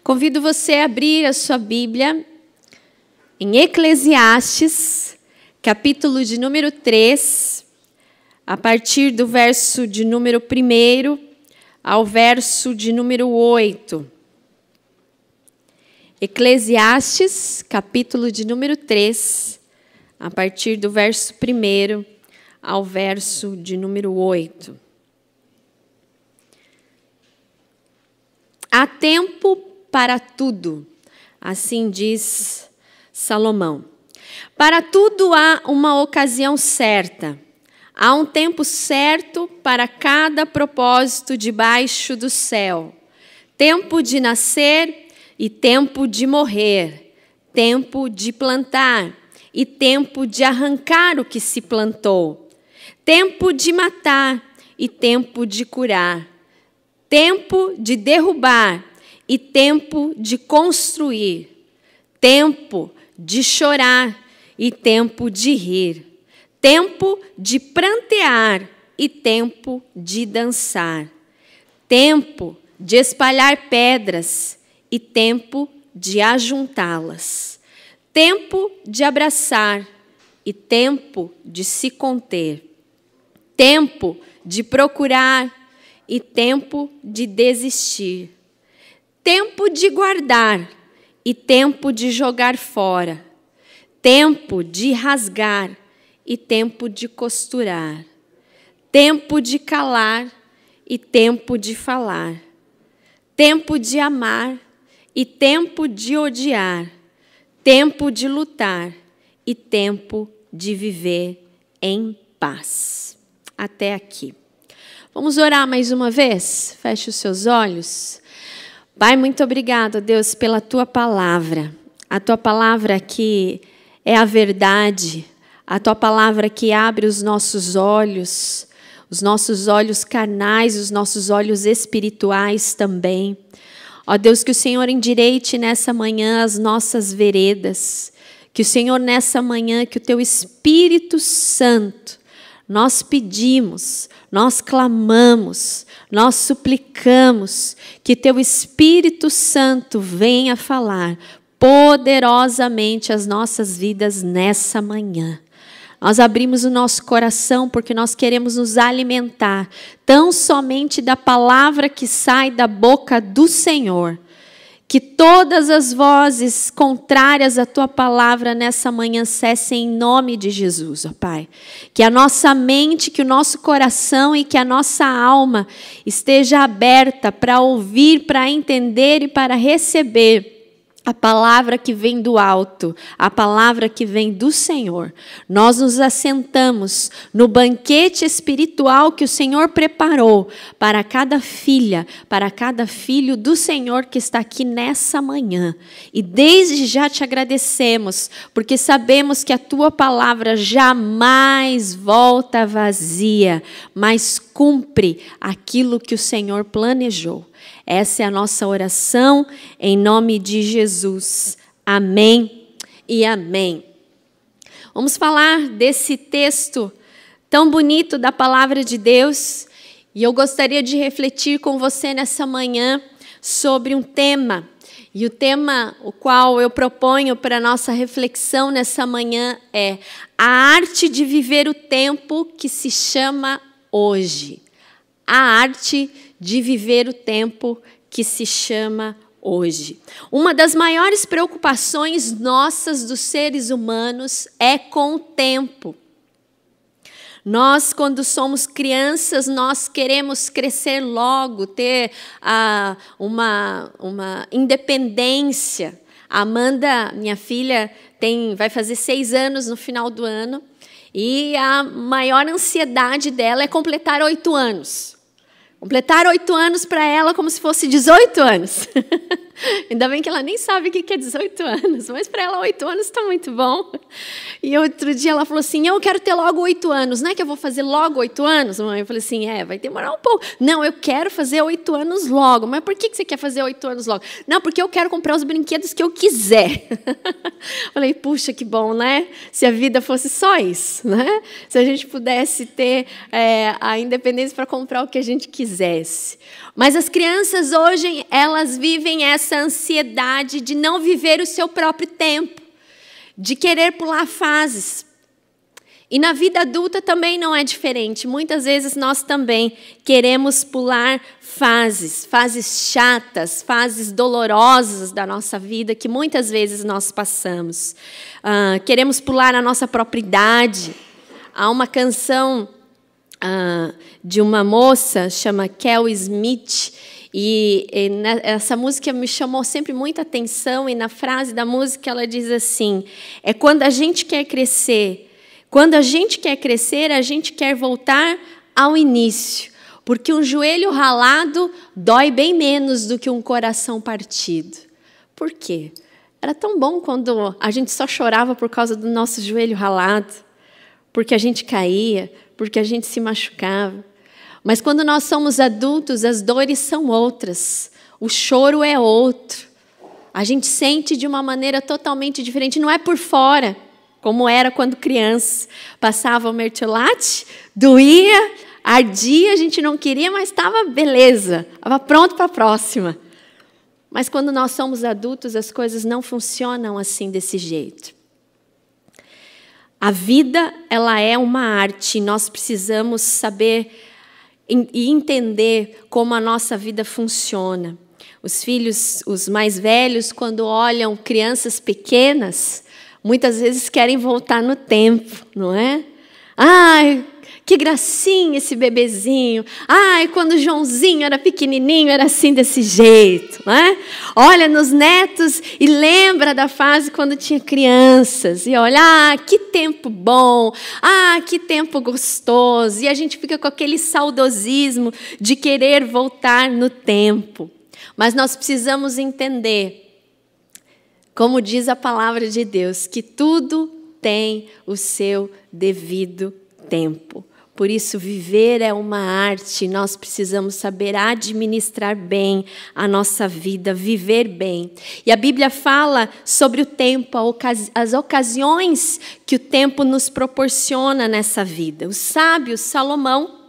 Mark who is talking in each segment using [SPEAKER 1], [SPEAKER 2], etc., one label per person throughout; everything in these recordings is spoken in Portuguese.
[SPEAKER 1] Convido você a abrir a sua Bíblia em Eclesiastes, capítulo de número 3, a partir do verso de número 1 ao verso de número 8. Eclesiastes, capítulo de número 3, a partir do verso 1 ao verso de número 8. Há tempo para tudo, assim diz Salomão. Para tudo há uma ocasião certa. Há um tempo certo para cada propósito debaixo do céu. Tempo de nascer e tempo de morrer. Tempo de plantar e tempo de arrancar o que se plantou. Tempo de matar e tempo de curar. Tempo de derrubar e tempo de construir. Tempo de chorar e tempo de rir. Tempo de prantear e tempo de dançar. Tempo de espalhar pedras e tempo de ajuntá-las. Tempo de abraçar e tempo de se conter. Tempo de procurar e tempo de desistir. Tempo de guardar e tempo de jogar fora. Tempo de rasgar e tempo de costurar. Tempo de calar e tempo de falar. Tempo de amar e tempo de odiar. Tempo de lutar e tempo de viver em paz. Até aqui. Vamos orar mais uma vez? Feche os seus olhos. Pai, muito obrigado, Deus, pela Tua palavra. A Tua palavra que é a verdade. A Tua palavra que abre os nossos olhos carnais, os nossos olhos espirituais também. Ó Deus, que o Senhor endireite nessa manhã as nossas veredas. Que o Senhor nessa manhã, que o Teu Espírito Santo, nós pedimos, nós clamamos, nós suplicamos que Teu Espírito Santo venha falar poderosamente as nossas vidas nessa manhã. Nós abrimos o nosso coração porque nós queremos nos alimentar tão somente da palavra que sai da boca do Senhor. Que todas as vozes contrárias à Tua palavra nessa manhã cessem em nome de Jesus, ó Pai. Que a nossa mente, que o nosso coração e que a nossa alma esteja aberta para ouvir, para entender e para receber a palavra que vem do alto, a palavra que vem do Senhor. Nós nos assentamos no banquete espiritual que o Senhor preparou para cada filha, para cada filho do Senhor que está aqui nessa manhã. E desde já te agradecemos, porque sabemos que a Tua palavra jamais volta vazia, mas cumpre aquilo que o Senhor planejou. Essa é a nossa oração em nome de Jesus. Amém e amém. Vamos falar desse texto tão bonito da palavra de Deus. E eu gostaria de refletir com você nessa manhã sobre um tema. E o tema o qual eu proponho para a nossa reflexão nessa manhã é a arte de viver o tempo que se chama hoje. A arte de viver o tempo que se chama hoje. Uma das maiores preocupações nossas dos seres humanos é com o tempo. Nós, quando somos crianças, nós queremos crescer logo, ter uma independência. A Amanda, minha filha, vai fazer 6 anos no final do ano, e a maior ansiedade dela é completar 8 anos. Completar 8 anos para ela como se fosse 18 anos. Ainda bem que ela nem sabe o que é 18 anos, mas para ela 8 anos está muito bom. E outro dia ela falou assim, eu quero ter logo 8 anos, não é que eu vou fazer logo 8 anos? Mãe? Eu falei assim, vai demorar um pouco. Não, eu quero fazer 8 anos logo. Mas por que você quer fazer 8 anos logo? Não, porque eu quero comprar os brinquedos que eu quiser. Falei, puxa, que bom, né? Se a vida fosse só isso, né? Se a gente pudesse ter a independência para comprar o que a gente quisesse. Mas as crianças hoje, elas vivem essa essa ansiedade de não viver o seu próprio tempo, de querer pular fases. E na vida adulta também não é diferente. Muitas vezes nós também queremos pular fases chatas, fases dolorosas da nossa vida, que muitas vezes nós passamos. Queremos pular a nossa própria idade. Há uma canção de uma moça, chama Kel Smith, e essa música me chamou sempre muita atenção, e na frase da música ela diz assim: é quando a gente quer crescer. Quando a gente quer crescer, a gente quer voltar ao início, porque um joelho ralado dói bem menos do que um coração partido. Por quê? Era tão bom quando a gente só chorava por causa do nosso joelho ralado, porque a gente caía, porque a gente se machucava. Mas quando nós somos adultos, as dores são outras, o choro é outro. A gente sente de uma maneira totalmente diferente, não é por fora, como era quando criança. Passava o mertiolate, doía, ardia, a gente não queria, mas estava beleza, estava pronto para a próxima. Mas quando nós somos adultos, as coisas não funcionam assim, desse jeito. A vida, ela é uma arte, e nós precisamos saber e entender como a nossa vida funciona. Os filhos, os mais velhos, quando olham crianças pequenas, muitas vezes querem voltar no tempo, não é? Ai, que gracinha esse bebezinho. Ai, quando o Joãozinho era pequenininho, era assim, desse jeito, não é? Olha nos netos e lembra da fase quando tinha crianças. E olha, que tempo bom. Que tempo gostoso. E a gente fica com aquele saudosismo de querer voltar no tempo. Mas nós precisamos entender, como diz a palavra de Deus, que tudo tem o seu devido tempo. Por isso, viver é uma arte, nós precisamos saber administrar bem a nossa vida, viver bem. E a Bíblia fala sobre o tempo, as ocasiões que o tempo nos proporciona nessa vida. O sábio Salomão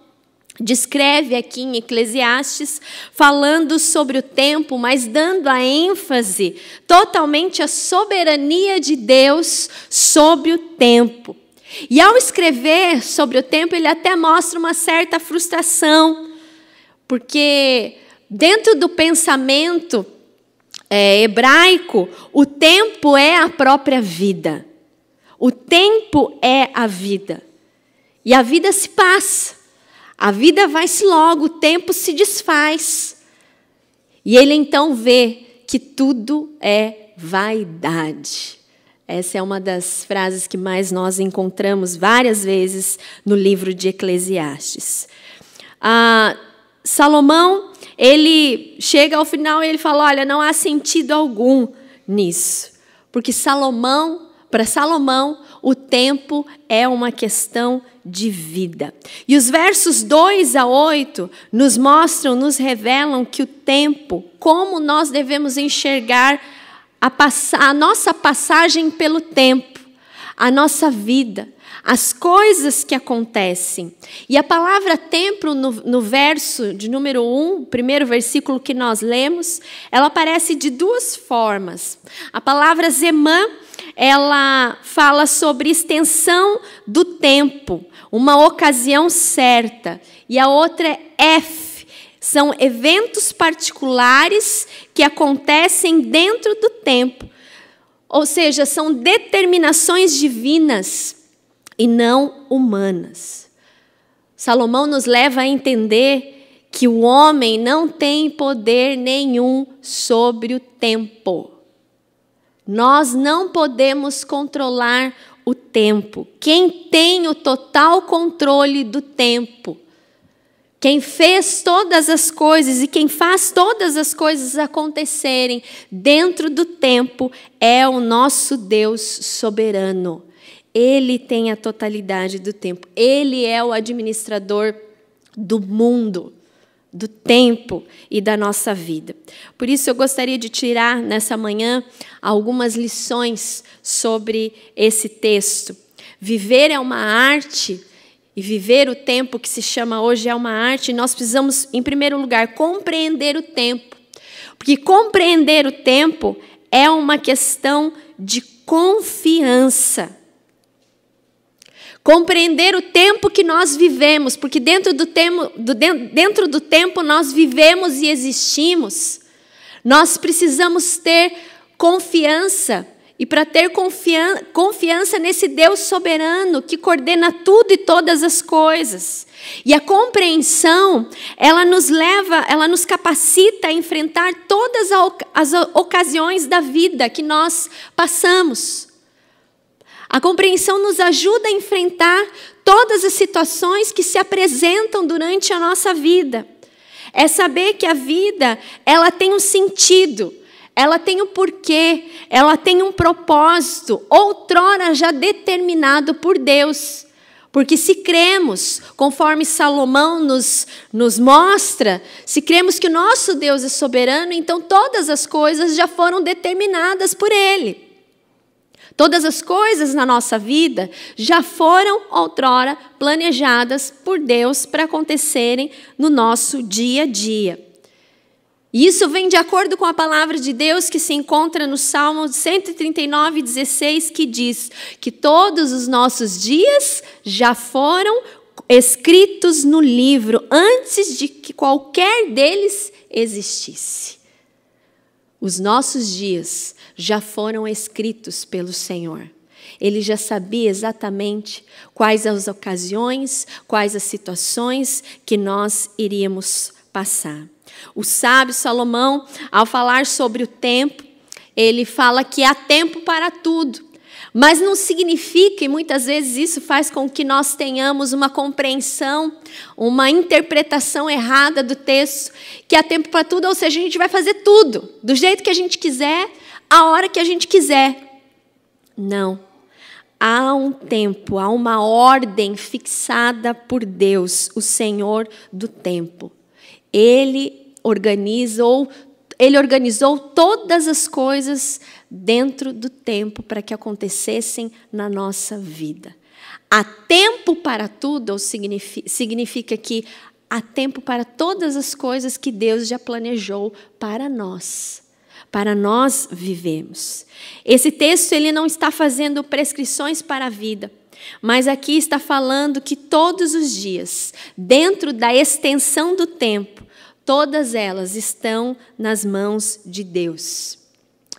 [SPEAKER 1] descreve aqui em Eclesiastes, falando sobre o tempo, mas dando a ênfase totalmente à soberania de Deus sobre o tempo. E ao escrever sobre o tempo, ele até mostra uma certa frustração, porque dentro do pensamento hebraico, o tempo é a própria vida. O tempo é a vida. E a vida se passa. A vida vai-se logo, o tempo se desfaz. E ele então vê que tudo é vaidade. Essa é uma das frases que mais nós encontramos várias vezes no livro de Eclesiastes. Salomão, ele chega ao final e ele fala, olha, não há sentido algum nisso. Porque para Salomão, o tempo é uma questão de vida. E os versos 2 a 8 nos mostram, nos revelam que o tempo, como nós devemos enxergar a nossa passagem pelo tempo, a nossa vida, as coisas que acontecem. E a palavra tempo, no verso de número 1, o primeiro versículo que nós lemos, ela aparece de duas formas. A palavra zemã, ela fala sobre extensão do tempo, uma ocasião certa. E a outra é F. São eventos particulares que acontecem dentro do tempo. Ou seja, são determinações divinas e não humanas. Salomão nos leva a entender que o homem não tem poder nenhum sobre o tempo. Nós não podemos controlar o tempo. Quem tem o total controle do tempo, quem fez todas as coisas e quem faz todas as coisas acontecerem dentro do tempo é o nosso Deus soberano. Ele tem a totalidade do tempo. Ele é o administrador do mundo, do tempo e da nossa vida. Por isso eu gostaria de tirar nessa manhã algumas lições sobre esse texto. Viver é uma arte. E viver o tempo que se chama hoje é uma arte, nós precisamos, em primeiro lugar, compreender o tempo. Porque compreender o tempo é uma questão de confiança. Compreender o tempo que nós vivemos, porque dentro do tempo nós vivemos e existimos. Nós precisamos ter confiança. E para ter confiança nesse Deus soberano que coordena tudo e todas as coisas. E a compreensão, ela nos capacita a enfrentar todas as ocasiões da vida que nós passamos. A compreensão nos ajuda a enfrentar todas as situações que se apresentam durante a nossa vida. É saber que a vida, ela tem um sentido, ela tem um porquê, ela tem um propósito, outrora já determinado por Deus. Porque se cremos, conforme Salomão nos mostra, se cremos que o nosso Deus é soberano, então todas as coisas já foram determinadas por Ele. Todas as coisas na nossa vida já foram outrora planejadas por Deus para acontecerem no nosso dia a dia. E isso vem de acordo com a palavra de Deus que se encontra no Salmo 139:16, que diz que todos os nossos dias já foram escritos no livro antes de que qualquer deles existisse. Os nossos dias já foram escritos pelo Senhor. Ele já sabia exatamente quais as ocasiões, quais as situações que nós iríamos passar. O sábio Salomão, ao falar sobre o tempo, ele fala que há tempo para tudo. Mas não significa, e muitas vezes isso faz com que nós tenhamos uma compreensão, uma interpretação errada do texto, que há tempo para tudo, ou seja, a gente vai fazer tudo, do jeito que a gente quiser, a hora que a gente quiser. Não. Há um tempo, há uma ordem fixada por Deus, o Senhor do tempo. Ele organizou todas as coisas dentro do tempo para que acontecessem na nossa vida. Há tempo para tudo, ou significa que há tempo para todas as coisas que Deus já planejou para nós vivermos. Esse texto ele não está fazendo prescrições para a vida, mas aqui está falando que todos os dias, dentro da extensão do tempo, todas elas estão nas mãos de Deus.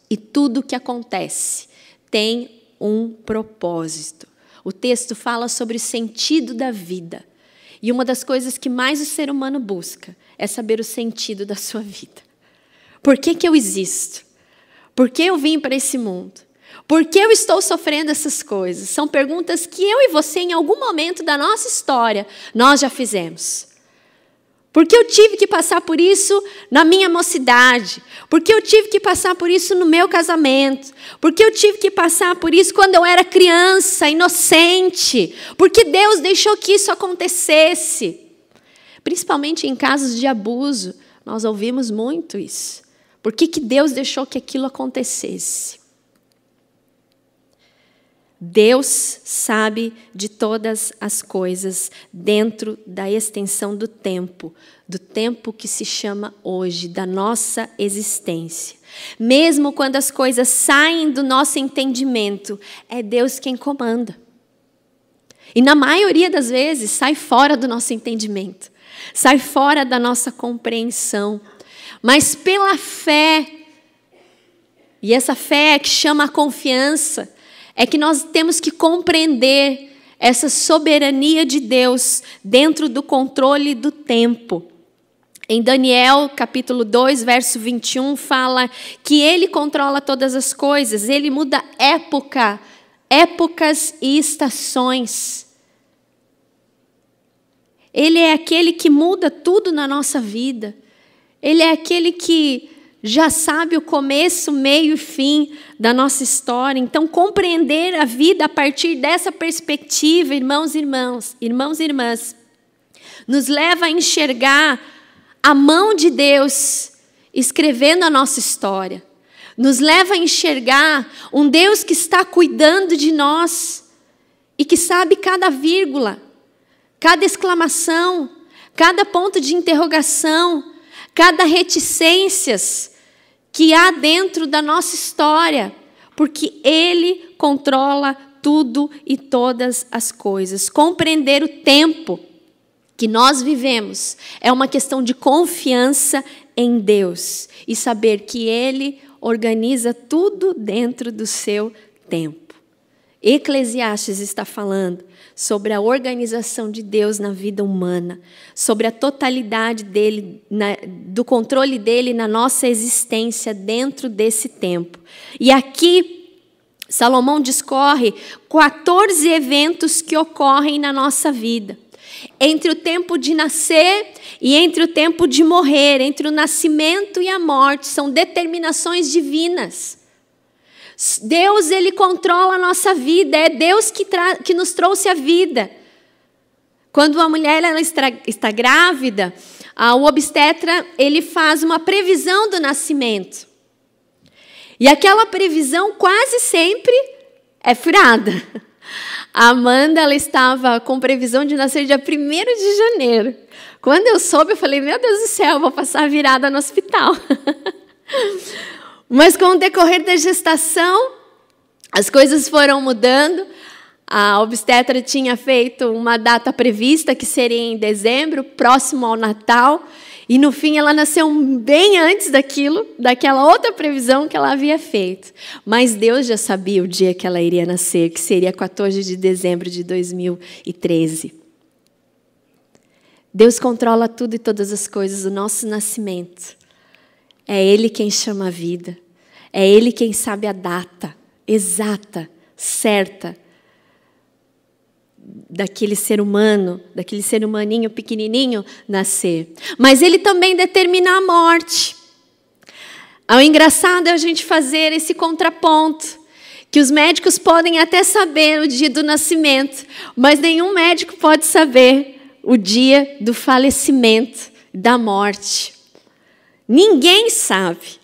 [SPEAKER 1] E tudo que acontece tem um propósito. O texto fala sobre o sentido da vida. E uma das coisas que mais o ser humano busca é saber o sentido da sua vida. Por que eu existo? Por que eu vim para esse mundo? Por que eu estou sofrendo essas coisas? São perguntas que eu e você, em algum momento da nossa história, nós já fizemos. Por que eu tive que passar por isso na minha mocidade? Por que eu tive que passar por isso no meu casamento? Por que eu tive que passar por isso quando eu era criança, inocente? Por que Deus deixou que isso acontecesse? Principalmente em casos de abuso, nós ouvimos muito isso. Por que Deus deixou que aquilo acontecesse? Deus sabe de todas as coisas dentro da extensão do tempo que se chama hoje, da nossa existência. Mesmo quando as coisas saem do nosso entendimento, é Deus quem comanda. E na maioria das vezes sai fora do nosso entendimento, sai fora da nossa compreensão. Mas pela fé, e essa fé que chama a confiança, é que nós temos que compreender essa soberania de Deus dentro do controle do tempo. Em Daniel, capítulo 2, verso 21, fala que Ele controla todas as coisas, Ele muda épocas e estações. Ele é aquele que muda tudo na nossa vida. Ele é aquele que já sabe o começo, meio e fim da nossa história. Então, compreender a vida a partir dessa perspectiva, irmãos e irmãs, nos leva a enxergar a mão de Deus escrevendo a nossa história. Nos leva a enxergar um Deus que está cuidando de nós e que sabe cada vírgula, cada exclamação, cada ponto de interrogação, cada reticências que há dentro da nossa história, porque Ele controla tudo e todas as coisas. Compreender o tempo que nós vivemos é uma questão de confiança em Deus e saber que Ele organiza tudo dentro do seu tempo. Eclesiastes está falando sobre a organização de Deus na vida humana, sobre a totalidade dele, do controle dele na nossa existência dentro desse tempo. E aqui, Salomão discorre 14 eventos que ocorrem na nossa vida. Entre o tempo de nascer e entre o tempo de morrer, entre o nascimento e a morte, são determinações divinas. Deus, Ele controla a nossa vida, é Deus que nos trouxe a vida. Quando a mulher ela está grávida, o obstetra ele faz uma previsão do nascimento. E aquela previsão quase sempre é furada. A Amanda ela estava com previsão de nascer dia 1º de janeiro. Quando eu soube, eu falei, meu Deus do céu, eu vou passar a virada no hospital. Mas com o decorrer da gestação, as coisas foram mudando. A obstetra tinha feito uma data prevista, que seria em dezembro, próximo ao Natal. E no fim ela nasceu bem antes daquela outra previsão que ela havia feito. Mas Deus já sabia o dia que ela iria nascer, que seria 14 de dezembro de 2013. Deus controla tudo e todas as coisas, o nosso nascimento. É Ele quem chama a vida. É Ele quem sabe a data exata, certa, daquele ser humano, daquele ser humaninho pequenininho nascer. Mas Ele também determina a morte. O engraçado é a gente fazer esse contraponto, que os médicos podem até saber o dia do nascimento, mas nenhum médico pode saber o dia do falecimento, da morte. Ninguém sabe.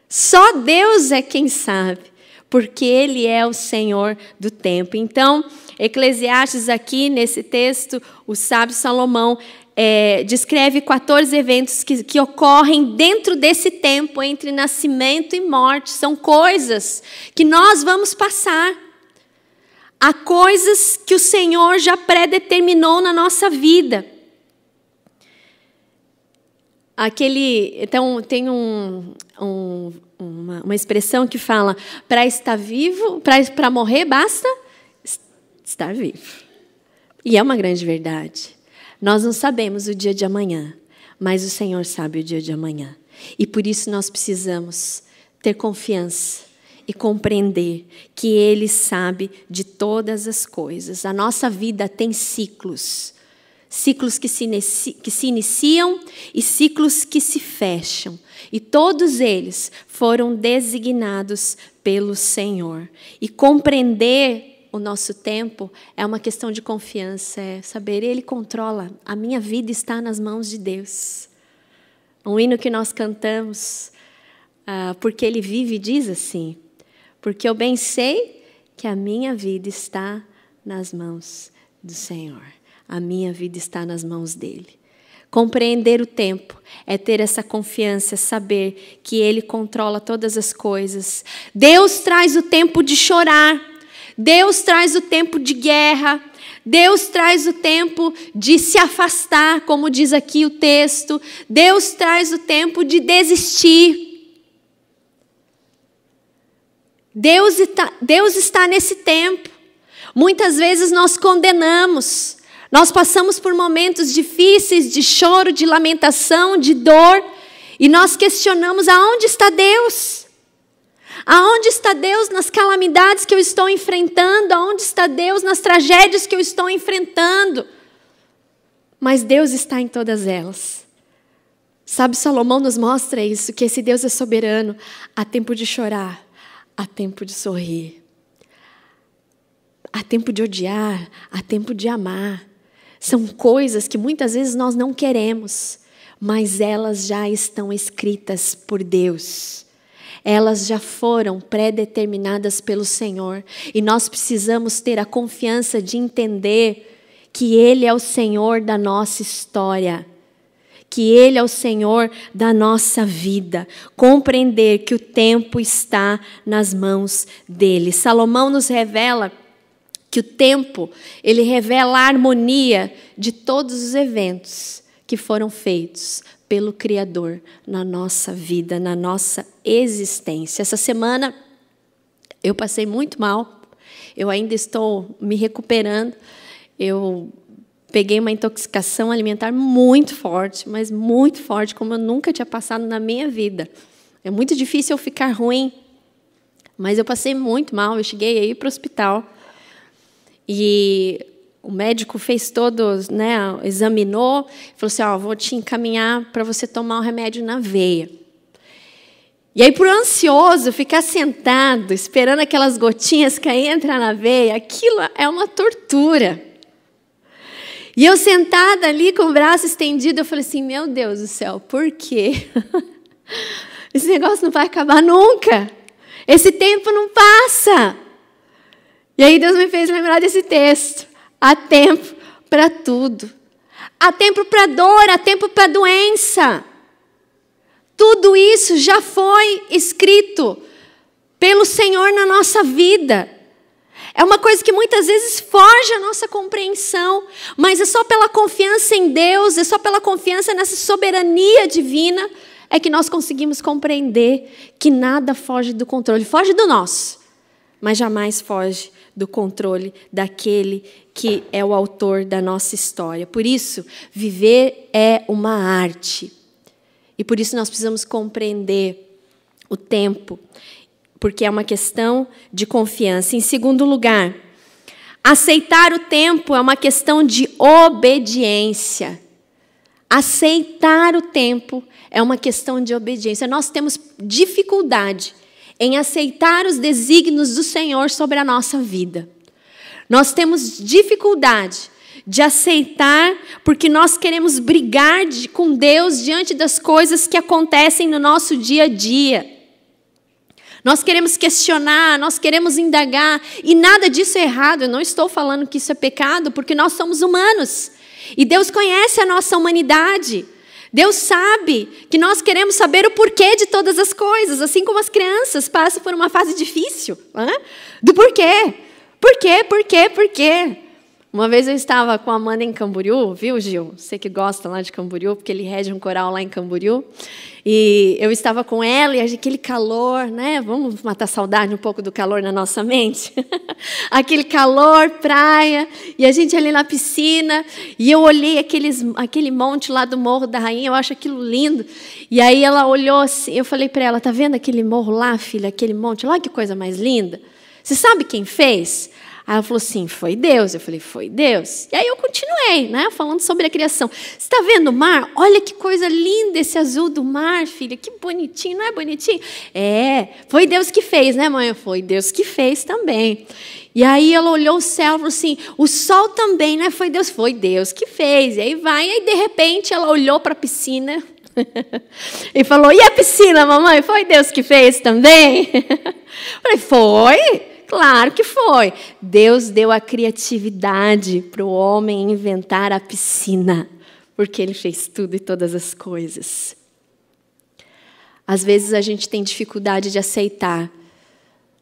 [SPEAKER 1] Só Deus é quem sabe, porque Ele é o Senhor do tempo. Então, Eclesiastes aqui, nesse texto, o sábio Salomão descreve 14 eventos que ocorrem dentro desse tempo, entre nascimento e morte. São coisas que nós vamos passar. Há coisas que o Senhor já predeterminou na nossa vida. Então, tem uma expressão que fala, para estar vivo, para morrer, basta estar vivo. E é uma grande verdade. Nós não sabemos o dia de amanhã, mas o Senhor sabe o dia de amanhã. E por isso nós precisamos ter confiança e compreender que Ele sabe de todas as coisas. A nossa vida tem ciclos. Ciclos que se iniciam e ciclos que se fecham. E todos eles foram designados pelo Senhor. E compreender o nosso tempo é uma questão de confiança, é saber, Ele controla, a minha vida está nas mãos de Deus. Um hino que nós cantamos, porque Ele vive, diz assim, porque eu bem sei que a minha vida está nas mãos do Senhor. A minha vida está nas mãos dEle. Compreender o tempo é ter essa confiança, saber que Ele controla todas as coisas. Deus traz o tempo de chorar. Deus traz o tempo de guerra. Deus traz o tempo de se afastar, como diz aqui o texto. Deus traz o tempo de desistir. Deus está nesse tempo. Muitas vezes nós condenamos. Nós passamos por momentos difíceis de choro, de lamentação, de dor, e nós questionamos aonde está Deus? Aonde está Deus nas calamidades que eu estou enfrentando? Aonde está Deus nas tragédias que eu estou enfrentando? Mas Deus está em todas elas. Sabe, Salomão nos mostra isso, que esse Deus é soberano. Há tempo de chorar, há tempo de sorrir. Há tempo de odiar, há tempo de amar. São coisas que muitas vezes nós não queremos, mas elas já estão escritas por Deus. Elas já foram predeterminadas pelo Senhor. E nós precisamos ter a confiança de entender que Ele é o Senhor da nossa história. que Ele é o Senhor da nossa vida, compreender que o tempo está nas mãos dEle. Salomão nos revela que o tempo, ele revela a harmonia de todos os eventos que foram feitos pelo Criador na nossa vida, na nossa existência. Essa semana eu passei muito mal, eu ainda estou me recuperando, eu peguei uma intoxicação alimentar muito forte, mas muito forte, como eu nunca tinha passado na minha vida. É muito difícil eu ficar ruim, mas eu passei muito mal, eu cheguei aí para o hospital. E o médico fez todos, né, examinou, falou assim, vou te encaminhar para você tomar o remédio na veia. E aí, por ansioso, ficar sentado, esperando aquelas gotinhas caírem e entrar na veia, aquilo é uma tortura. E eu sentada ali com o braço estendido, eu falei assim, meu Deus do céu, por quê? Esse negócio não vai acabar nunca. Esse tempo não passa. E aí Deus me fez lembrar desse texto. Há tempo para tudo. Há tempo para dor, há tempo para doença. Tudo isso já foi escrito pelo Senhor na nossa vida. É uma coisa que muitas vezes foge à nossa compreensão, mas é só pela confiança em Deus, é só pela confiança nessa soberania divina, é que nós conseguimos compreender que nada foge do controle. Foge do nosso, mas jamais foge do controle daquele que é o autor da nossa história. Por isso, viver é uma arte. E por isso nós precisamos compreender o tempo, porque é uma questão de confiança. Em segundo lugar, aceitar o tempo é uma questão de obediência. Aceitar o tempo é uma questão de obediência. Nós temos dificuldade em aceitar os desígnios do Senhor sobre a nossa vida. Nós temos dificuldade de aceitar porque nós queremos brigar com Deus diante das coisas que acontecem no nosso dia a dia. Nós queremos questionar, nós queremos indagar, e nada disso é errado. Eu não estou falando que isso é pecado, porque nós somos humanos. E Deus conhece a nossa humanidade. Deus sabe que nós queremos saber o porquê de todas as coisas, assim como as crianças passam por uma fase difícil, do porquê. Por quê? Por quê? Por quê? Uma vez eu estava com a Amanda em Camboriú, viu, Gil? Você que gosta lá de Camboriú, porque ele rege um coral lá em Camboriú. E eu estava com ela e aquele calor, né? Vamos matar a saudade um pouco do calor na nossa mente? Aquele calor, praia, e a gente ali na piscina, e eu olhei aquele monte lá do Morro da Rainha, eu acho aquilo lindo. E aí ela olhou assim, eu falei para ela, tá vendo aquele morro lá, filha, aquele monte lá, que coisa mais linda? Você sabe quem fez? Aí ela falou assim, foi Deus. Eu falei, foi Deus. E aí eu continuei, né, falando sobre a criação. Você está vendo o mar? Olha que coisa linda esse azul do mar, filha. Que bonitinho, não é bonitinho? É, foi Deus que fez, né, mãe? Foi Deus que fez também. E aí ela olhou o céu e falou assim, o sol também, né? Foi Deus que fez. E aí vai, e aí de repente ela olhou para a piscina e falou, e a piscina, mamãe? Foi Deus que fez também? Eu falei, foi? Claro que foi. Deus deu a criatividade para o homem inventar a piscina, porque Ele fez tudo e todas as coisas. Às vezes a gente tem dificuldade de aceitar.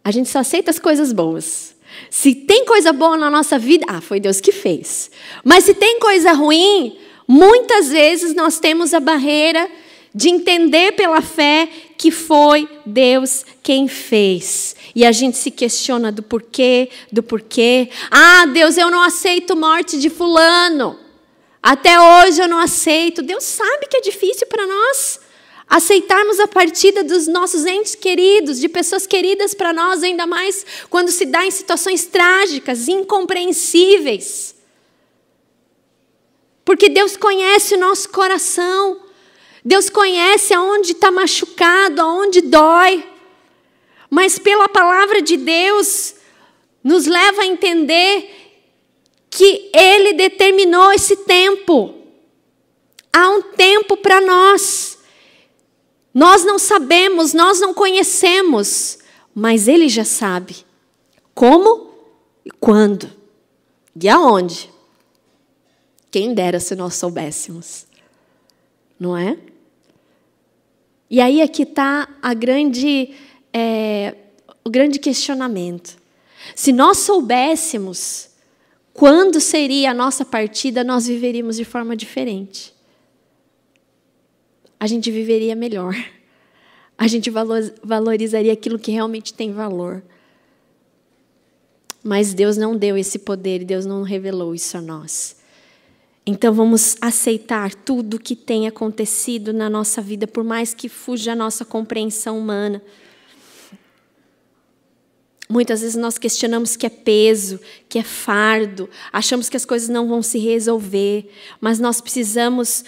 [SPEAKER 1] A gente só aceita as coisas boas. Se tem coisa boa na nossa vida, foi Deus que fez. Mas se tem coisa ruim, muitas vezes nós temos a barreira de entender pela fé que foi Deus quem fez. E a gente se questiona do porquê. Deus, eu não aceito morte de fulano. Até hoje eu não aceito. Deus sabe que é difícil para nós aceitarmos a partida dos nossos entes queridos, de pessoas queridas para nós, ainda mais quando se dá em situações trágicas, incompreensíveis. Porque Deus conhece o nosso coração. Deus conhece aonde está machucado, aonde dói. Mas pela palavra de Deus, nos leva a entender que Ele determinou esse tempo. Há um tempo para nós. Nós não sabemos, nós não conhecemos, mas Ele já sabe. Como e quando. E aonde. Quem dera se nós soubéssemos. não é? E aí aqui está o grande questionamento. Se nós soubéssemos quando seria a nossa partida, nós viveríamos de forma diferente. A gente viveria melhor. A gente valorizaria aquilo que realmente tem valor. Mas Deus não deu esse poder e Deus não revelou isso a nós. Então vamos aceitar tudo o que tem acontecido na nossa vida, por mais que fuja a nossa compreensão humana. Muitas vezes nós questionamos que é peso, que é fardo, achamos que as coisas não vão se resolver, mas nós precisamos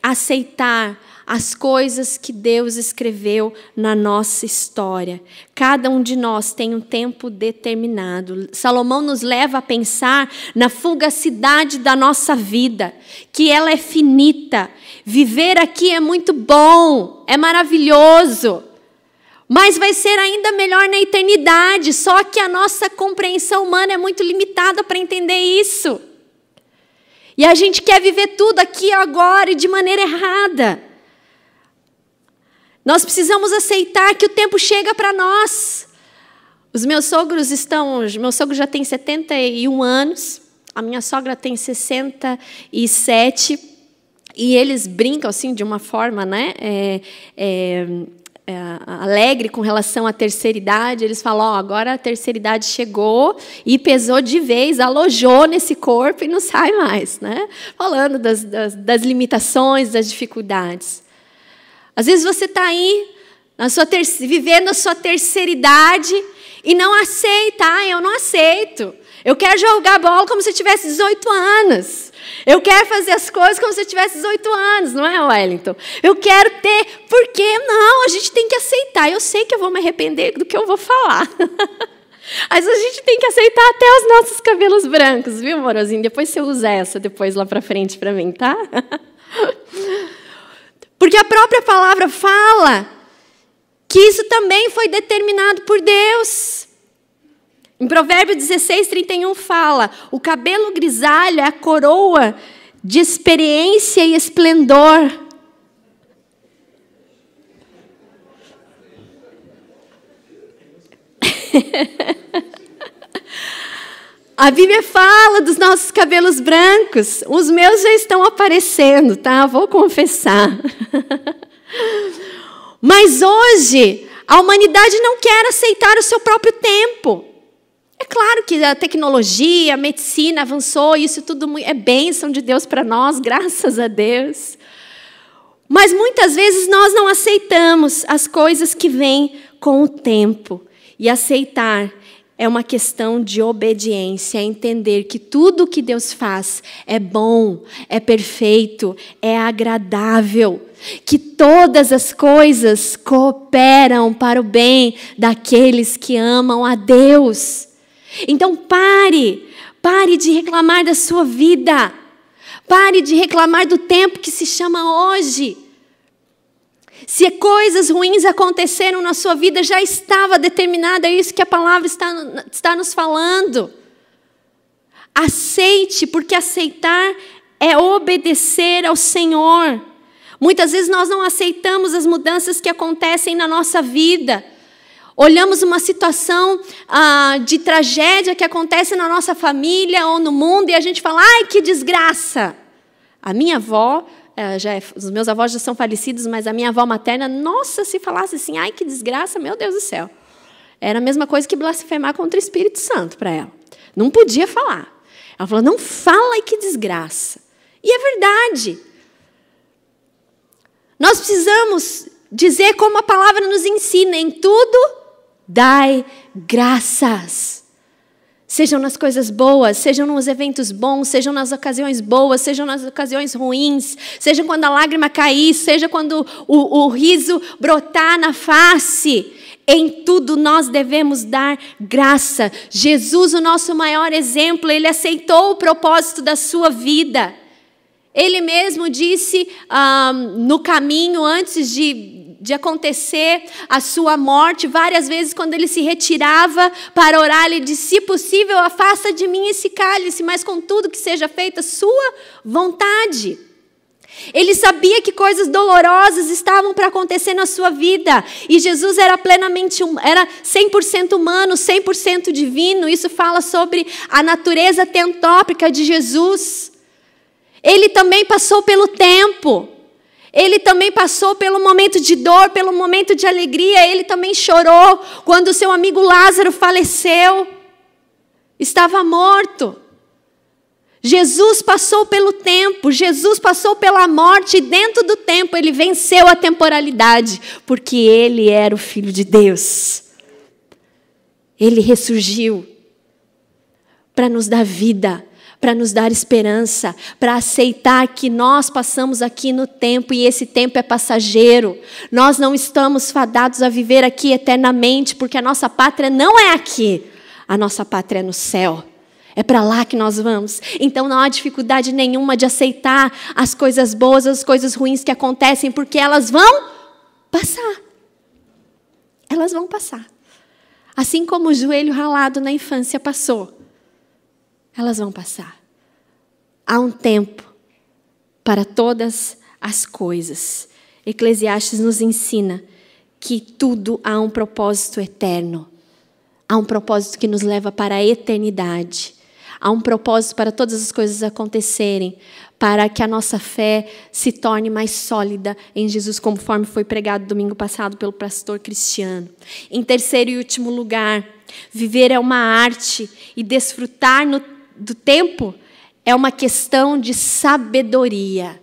[SPEAKER 1] aceitar as coisas que Deus escreveu na nossa história. Cada um de nós tem um tempo determinado. Salomão nos leva a pensar na fugacidade da nossa vida, que ela é finita. Viver aqui é muito bom, é maravilhoso, mas vai ser ainda melhor na eternidade, só que a nossa compreensão humana é muito limitada para entender isso. E a gente quer viver tudo aqui agora e de maneira errada. Nós precisamos aceitar que o tempo chega para nós. Meu sogro já tem 71 anos, a minha sogra tem 67, e eles brincam assim de uma forma, né, alegre com relação à terceira idade. Eles falam, agora a terceira idade chegou e pesou de vez, alojou nesse corpo e não sai mais, né? Falando das limitações, das dificuldades. Às vezes você está aí, vivendo a sua terceira idade e não aceita. Eu não aceito. Eu quero jogar bola como se eu tivesse 18 anos. Eu quero fazer as coisas como se eu tivesse 18 anos, não é, Wellington? Eu quero ter... Por quê? Não, a gente tem que aceitar. Eu sei que eu vou me arrepender do que eu vou falar. Mas a gente tem que aceitar até os nossos cabelos brancos, viu, amorosinho? Depois você usa essa depois lá para frente para mim, tá? Porque a própria palavra fala que isso também foi determinado por Deus. Em Provérbios 16:31 fala, o cabelo grisalho é a coroa de experiência e esplendor. A Bíblia fala dos nossos cabelos brancos. Os meus já estão aparecendo, tá? Vou confessar. Mas hoje, a humanidade não quer aceitar o seu próprio tempo. É claro que a tecnologia, a medicina avançou, isso tudo é bênção de Deus para nós, graças a Deus. Mas muitas vezes nós não aceitamos as coisas que vêm com o tempo. E aceitar é uma questão de obediência, é entender que tudo o que Deus faz é bom, é perfeito, é agradável, que todas as coisas cooperam para o bem daqueles que amam a Deus. Então pare de reclamar da sua vida, pare de reclamar do tempo que se chama hoje. Se coisas ruins aconteceram na sua vida, já estava determinado, é isso que a palavra está nos falando. Aceite, porque aceitar é obedecer ao Senhor. Muitas vezes nós não aceitamos as mudanças que acontecem na nossa vida. Olhamos uma situação de tragédia que acontece na nossa família ou no mundo e a gente fala, ai, que desgraça. A minha avó... os meus avós já são falecidos, mas a minha avó materna, nossa, se falasse assim, ai, que desgraça, meu Deus do céu. Era a mesma coisa que blasfemar contra o Espírito Santo para ela. Não podia falar. Ela falou, não fala, ai, que desgraça. E é verdade. Nós precisamos dizer como a palavra nos ensina, em tudo, dai graças. Sejam nas coisas boas, sejam nos eventos bons, sejam nas ocasiões boas, sejam nas ocasiões ruins, seja quando a lágrima cair, seja quando o riso brotar na face. Em tudo nós devemos dar graça. Jesus, o nosso maior exemplo, ele aceitou o propósito da sua vida. Ele mesmo disse no caminho, antes de acontecer a sua morte, várias vezes quando ele se retirava para orar, ele disse, se possível, afasta de mim esse cálice, mas contudo que seja feita a sua vontade. Ele sabia que coisas dolorosas estavam para acontecer na sua vida. E Jesus era plenamente, era 100% humano, 100% divino. Isso fala sobre a natureza teontópica de Jesus. Ele também passou pelo tempo. Ele também passou pelo momento de dor, pelo momento de alegria. Ele também chorou quando o seu amigo Lázaro faleceu. Estava morto. Jesus passou pelo tempo, Jesus passou pela morte, e dentro do tempo ele venceu a temporalidade, porque ele era o Filho de Deus. Ele ressurgiu para nos dar vida, para nos dar esperança, para aceitar que nós passamos aqui no tempo e esse tempo é passageiro. Nós não estamos fadados a viver aqui eternamente, porque a nossa pátria não é aqui, a nossa pátria é no céu. É para lá que nós vamos. Então não há dificuldade nenhuma de aceitar as coisas boas, as coisas ruins que acontecem, porque elas vão passar. Elas vão passar. Assim como o joelho ralado na infância passou, elas vão passar. Há um tempo para todas as coisas. Eclesiastes nos ensina que tudo há um propósito eterno. Há um propósito que nos leva para a eternidade. Há um propósito para todas as coisas acontecerem, para que a nossa fé se torne mais sólida em Jesus, conforme foi pregado domingo passado pelo pastor Cristiano. Em terceiro e último lugar, viver é uma arte e desfrutar do tempo é uma questão de sabedoria.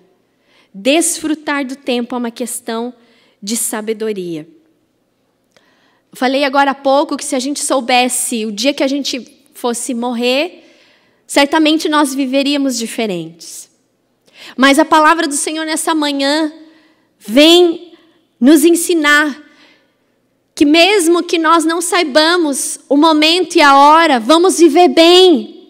[SPEAKER 1] Desfrutar do tempo é uma questão de sabedoria. Falei agora há pouco que se a gente soubesse o dia que a gente fosse morrer, certamente nós viveríamos diferentes. Mas a palavra do Senhor nessa manhã vem nos ensinar que mesmo que nós não saibamos o momento e a hora, vamos viver bem.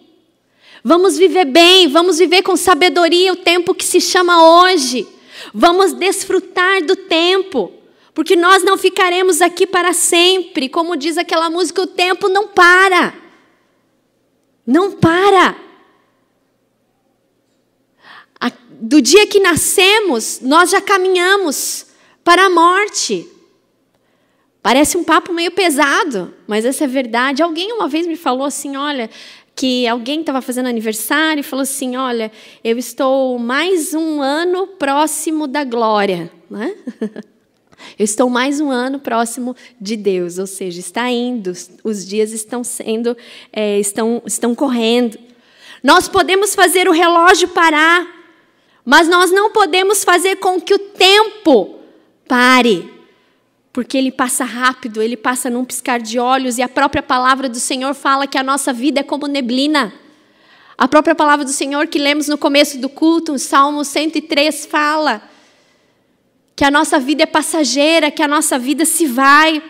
[SPEAKER 1] Vamos viver bem, vamos viver com sabedoria o tempo que se chama hoje. Vamos desfrutar do tempo, porque nós não ficaremos aqui para sempre. Como diz aquela música, o tempo não para. Não para. Do dia que nascemos, nós já caminhamos para a morte. Parece um papo meio pesado, mas essa é verdade. Alguém uma vez me falou assim, olha, que alguém estava fazendo aniversário e falou assim, olha, eu estou mais um ano próximo da glória, né? Eu estou mais um ano próximo de Deus, ou seja, está indo, os dias estão correndo. Nós podemos fazer o relógio parar, mas nós não podemos fazer com que o tempo pare, porque ele passa rápido, ele passa num piscar de olhos, e a própria palavra do Senhor fala que a nossa vida é como neblina. A própria palavra do Senhor que lemos no começo do culto, o Salmo 103, fala que a nossa vida é passageira, que a nossa vida se vai.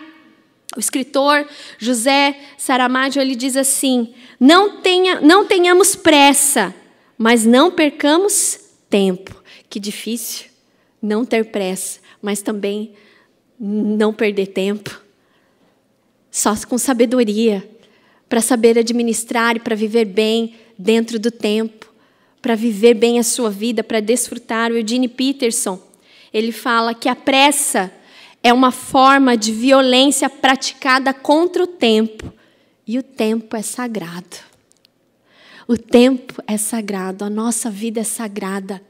[SPEAKER 1] O escritor José Saramago, ele diz assim, não tenhamos pressa, mas não percamos tempo. Que difícil não ter pressa, mas também não perder tempo. Só com sabedoria, para saber administrar e para viver bem dentro do tempo, para viver bem a sua vida, para desfrutar. O Eugene Peterson, ele fala que a pressa é uma forma de violência praticada contra o tempo. E o tempo é sagrado. O tempo é sagrado, a nossa vida é sagrada.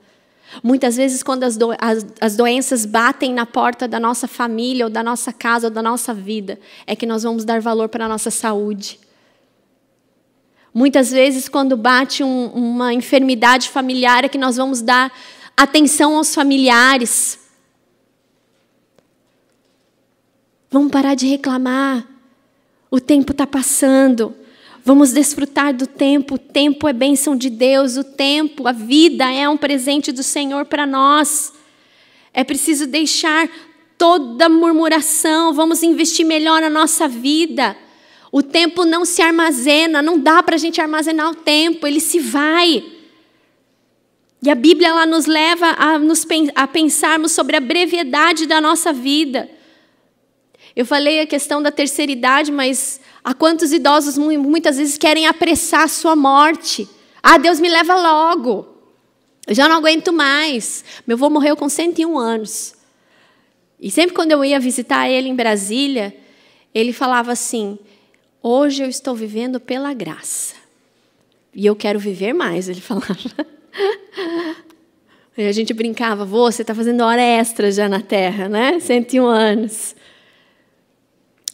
[SPEAKER 1] Muitas vezes, quando as doenças batem na porta da nossa família, ou da nossa casa, ou da nossa vida, é que nós vamos dar valor para a nossa saúde. Muitas vezes, quando bate uma enfermidade familiar, é que nós vamos dar atenção aos familiares. Vamos parar de reclamar. O tempo está passando. Vamos desfrutar do tempo. O tempo é bênção de Deus. O tempo, a vida é um presente do Senhor para nós. É preciso deixar toda murmuração. Vamos investir melhor na nossa vida. O tempo não se armazena. Não dá para a gente armazenar o tempo. Ele se vai. E a Bíblia ela nos leva a pensarmos sobre a brevidade da nossa vida. Eu falei a questão da terceira idade, mas há quantos idosos muitas vezes querem apressar a sua morte? Ah, Deus me leva logo. Eu já não aguento mais. Meu avô morreu com 101 anos. E sempre quando eu ia visitar ele em Brasília, ele falava assim, hoje eu estou vivendo pela graça. E eu quero viver mais, ele falava. E a gente brincava, vô, você está fazendo hora extra já na terra, né? 101 anos.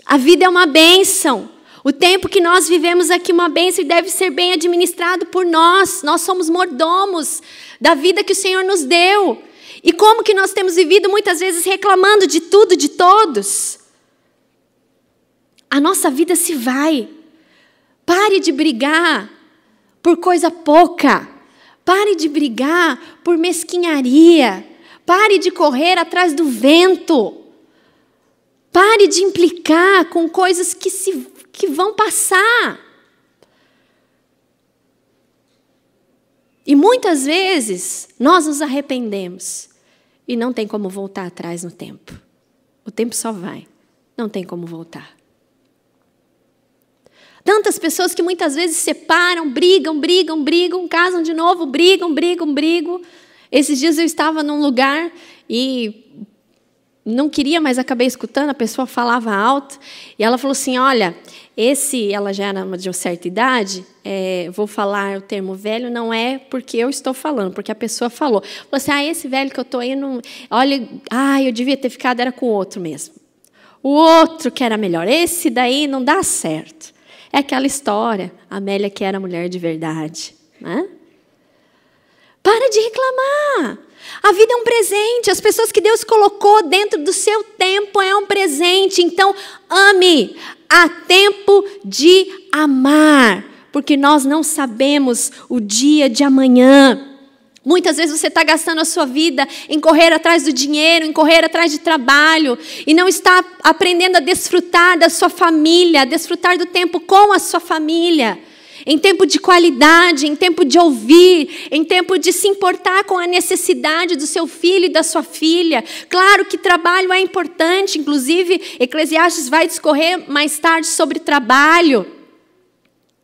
[SPEAKER 1] A vida é uma bênção. O tempo que nós vivemos aqui é uma bênção e deve ser bem administrado por nós. Nós somos mordomos da vida que o Senhor nos deu. E como que nós temos vivido muitas vezes reclamando de tudo, de todos? A nossa vida se vai. Pare de brigar por coisa pouca. Pare de brigar por mesquinharia. Pare de correr atrás do vento. Pare de implicar com coisas que vão passar. E muitas vezes nós nos arrependemos e não tem como voltar atrás no tempo. O tempo só vai, não tem como voltar. Tantas pessoas que muitas vezes separam, brigam, casam de novo, brigam. Esses dias eu estava num lugar e não queria, mas acabei escutando, a pessoa falava alto, e ela falou assim, olha, ela já era de uma certa idade, vou falar o termo velho, não é porque eu estou falando, porque a pessoa falou. Falou assim, esse velho que eu estou aí, olha, eu devia ter ficado, era com o outro mesmo. O outro que era melhor, esse daí não dá certo. É aquela história, a Amélia que era mulher de verdade, né? Para de reclamar. A vida é um presente. As pessoas que Deus colocou dentro do seu tempo é um presente. Então, ame. Há tempo de amar. Porque nós não sabemos o dia de amanhã. Muitas vezes você está gastando a sua vida em correr atrás do dinheiro, em correr atrás de trabalho, e não está aprendendo a desfrutar da sua família, a desfrutar do tempo com a sua família. Em tempo de qualidade, em tempo de ouvir, em tempo de se importar com a necessidade do seu filho e da sua filha. Claro que trabalho é importante, inclusive Eclesiastes vai discorrer mais tarde sobre trabalho.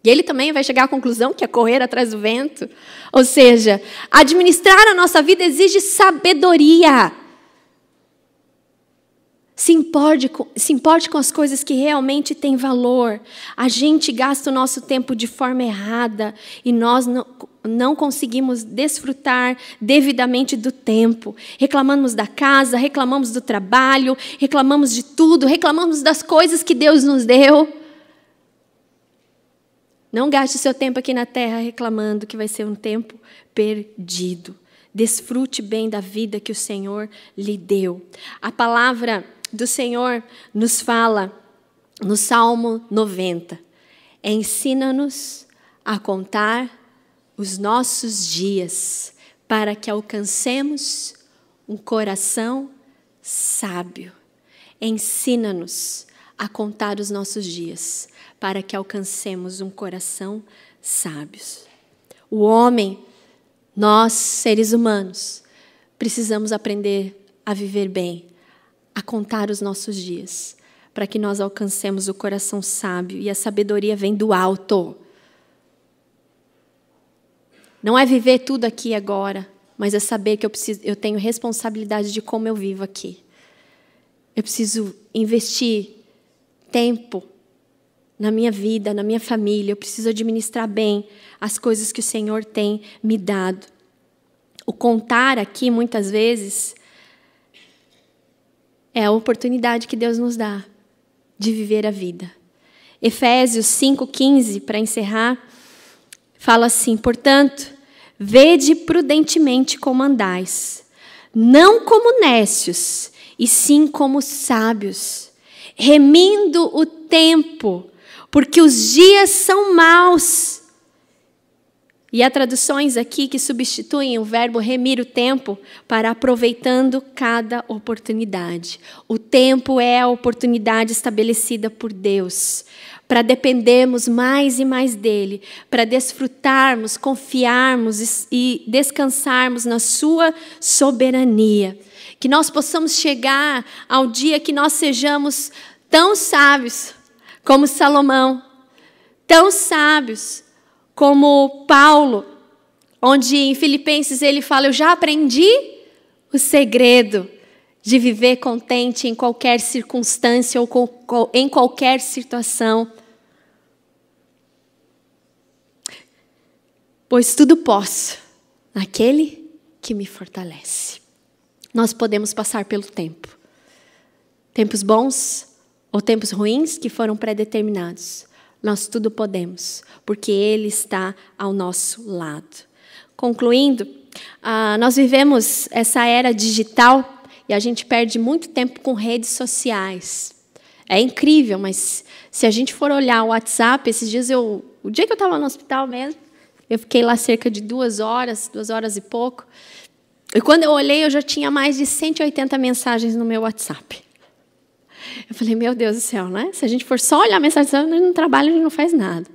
[SPEAKER 1] E ele também vai chegar à conclusão que é correr atrás do vento. Ou seja, administrar a nossa vida exige sabedoria. Se importe com as coisas que realmente têm valor. A gente gasta o nosso tempo de forma errada e nós não conseguimos desfrutar devidamente do tempo. Reclamamos da casa, reclamamos do trabalho, reclamamos de tudo, reclamamos das coisas que Deus nos deu. Não gaste o seu tempo aqui na terra reclamando que vai ser um tempo perdido. Desfrute bem da vida que o Senhor lhe deu. A palavra do Senhor nos fala no Salmo 90. Ensina-nos a contar os nossos dias para que alcancemos um coração sábio. Ensina-nos a contar os nossos dias para que alcancemos um coração sábio. O homem, nós, seres humanos, precisamos aprender a viver bem, a contar os nossos dias, para que nós alcancemos o coração sábio. E a sabedoria vem do alto. Não é viver tudo aqui e agora, mas é saber que eu tenho responsabilidade de como eu vivo aqui. Eu preciso investir tempo na minha vida, na minha família. Eu preciso administrar bem as coisas que o Senhor tem me dado. O contar aqui, muitas vezes, é a oportunidade que Deus nos dá de viver a vida. Efésios 5:15, para encerrar, fala assim, portanto, vede prudentemente como andais, não como nécios, e sim como sábios, remindo o tempo, porque os dias são maus. E há traduções aqui que substituem o verbo remir o tempo para aproveitando cada oportunidade. O tempo é a oportunidade estabelecida por Deus para dependermos mais e mais dele, para desfrutarmos, confiarmos e descansarmos na sua soberania. Que nós possamos chegar ao dia que nós sejamos tão sábios como Salomão, tão sábios como Paulo, onde em Filipenses ele fala: eu já aprendi o segredo de viver contente em qualquer circunstância ou em qualquer situação. Pois tudo posso naquele que me fortalece. Nós podemos passar pelo tempo. Tempos bons ou tempos ruins que foram pré-determinados. Nós tudo podemos, porque Ele está ao nosso lado. Concluindo, nós vivemos essa era digital e a gente perde muito tempo com redes sociais. É incrível, mas se a gente for olhar o WhatsApp, esses dias o dia que eu estava no hospital mesmo, eu fiquei lá cerca de 2 horas e pouco. E quando eu olhei, eu já tinha mais de 180 mensagens no meu WhatsApp. Eu falei, meu Deus do céu, né? Se a gente for só olhar a mensagem, a gente não trabalha, a gente não faz nada.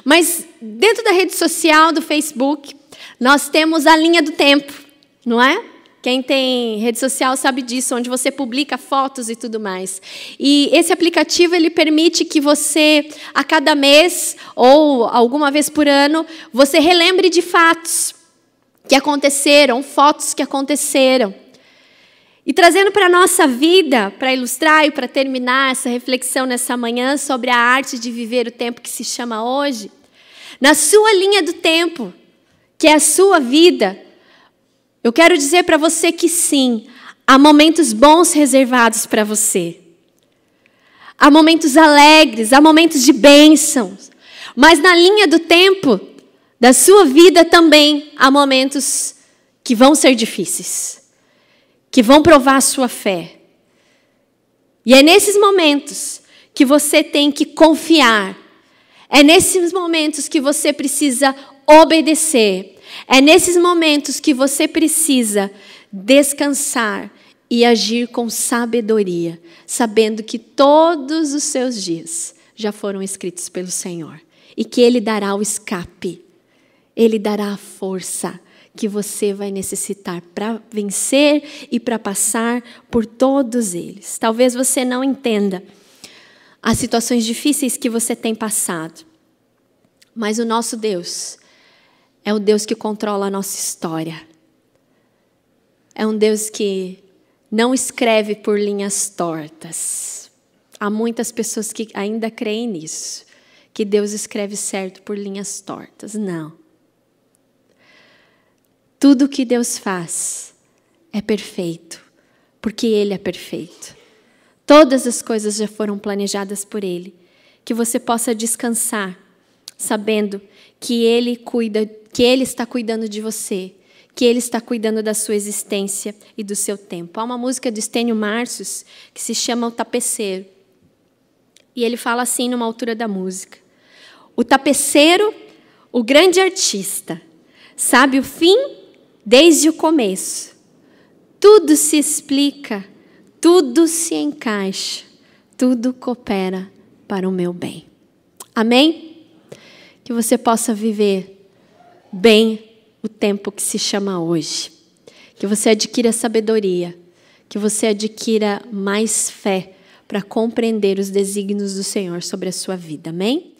[SPEAKER 1] Mas dentro da rede social, do Facebook, nós temos a linha do tempo, não é? Quem tem rede social sabe disso, onde você publica fotos e tudo mais. E esse aplicativo, ele permite que você, a cada mês ou alguma vez por ano, você relembre de fatos que aconteceram, fotos que aconteceram. E trazendo para a nossa vida, para ilustrar e para terminar essa reflexão nessa manhã sobre a arte de viver o tempo que se chama hoje, na sua linha do tempo, que é a sua vida, eu quero dizer para você que sim, há momentos bons reservados para você. Há momentos alegres, há momentos de bênçãos. Mas na linha do tempo da sua vida também há momentos que vão ser difíceis, que vão provar a sua fé. E é nesses momentos que você tem que confiar. É nesses momentos que você precisa obedecer. É nesses momentos que você precisa descansar e agir com sabedoria, sabendo que todos os seus dias já foram escritos pelo Senhor e que Ele dará o escape, Ele dará a força que você vai necessitar para vencer e para passar por todos eles. Talvez você não entenda as situações difíceis que você tem passado, mas o nosso Deus é o Deus que controla a nossa história. É um Deus que não escreve por linhas tortas. Há muitas pessoas que ainda creem nisso, que Deus escreve certo por linhas tortas. Não. Tudo que Deus faz é perfeito, porque Ele é perfeito. Todas as coisas já foram planejadas por Ele. Que você possa descansar, sabendo que Ele cuida, que Ele está cuidando de você, que Ele está cuidando da sua existência e do seu tempo. Há uma música de Estênio Marcius que se chama O Tapeceiro. E ele fala assim numa altura da música: o tapeceiro, o grande artista, sabe o fim desde o começo. Tudo se explica, tudo se encaixa, tudo coopera para o meu bem. Amém? Que você possa viver bem o tempo que se chama hoje. Que você adquira sabedoria, que você adquira mais fé para compreender os desígnios do Senhor sobre a sua vida. Amém?